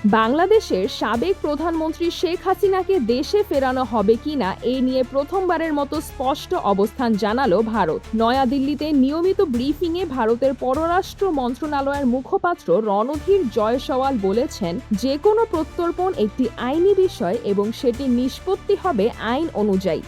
বাংলাদেশের সাবেক প্রধানমন্ত্রী শেখ হাসিনাকে দেশে ফেরানো হবে কিনা এই নিয়ে প্রথমবারের মতো স্পষ্ট অবস্থান জানালো ভারত। নয়াদিল্লিতে নিয়মিত ব্রিফিংয়ে ভারতের পররাষ্ট্র মন্ত্রণালয়ের মুখপাত্র রণধীর জয়সওয়াল বলেছেন, যে কোনো প্রত্যর্পণ একটি আইনি বিষয় এবং সেটি নিষ্পত্তি হবে আইন অনুযায়ী।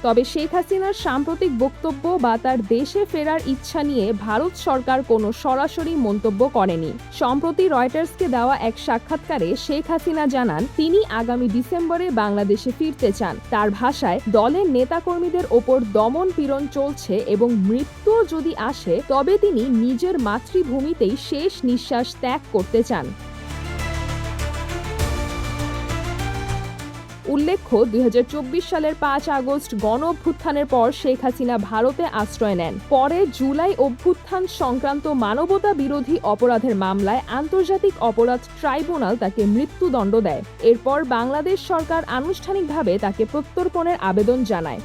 তবে শেখ হাসিনার সাম্প্রতিক বক্তব্য বা তার দেশে ফেরার ইচ্ছা নিয়ে ভারত সরকার কোনো সরাসরি মন্তব্য করেনি। সম্প্রতি রয়টার্সকে দেওয়া এক সাক্ষাৎকারে শেখ হাসিনা জানান, তিনি আগামী ডিসেম্বরে বাংলাদেশে ফিরতে চান। তার ভাষায়, দলের নেতাকর্মীদের ওপর দমন পীড়ন চলছে এবং মৃত্যুও যদি আসে তবে তিনি নিজের মাতৃভূমিতেই শেষ নিঃশ্বাস ত্যাগ করতে চান। উল্লেখ্য, ২০২৪ সালের ৫ আগস্ট গণ-অভ্যুত্থানের পর শেখ হাসিনা ভারতে আশ্রয় নেন। পরে জুলাই অভ্যুত্থান সংক্রান্ত মানবতা বিরোধী অপরাধের মামলায় আন্তর্জাতিক অপরাধ ট্রাইব্যুনাল তাকে মৃত্যুদণ্ড দেয়। এরপর বাংলাদেশ সরকার আনুষ্ঠানিকভাবে তাকে প্রত্যর্পণের আবেদন জানায়।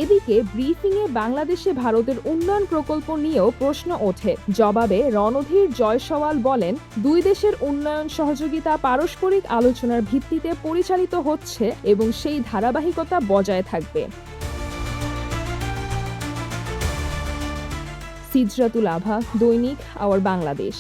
এদিকে ব্রিফিংয়ে বাংলাদেশে ভারতের উন্নয়ন প্রকল্প নিয়েও প্রশ্ন ওঠে। জবাবে রণধীর জয়সওয়াল বলেন, দুই দেশের উন্নয়ন সহযোগিতা পারস্পরিক আলোচনার ভিত্তিতে পরিচালিত হচ্ছে এবং সেই ধারাবাহিকতা বজায় থাকবে। সিজরাতুল আভা, দৈনিক আওয়ার বাংলাদেশ।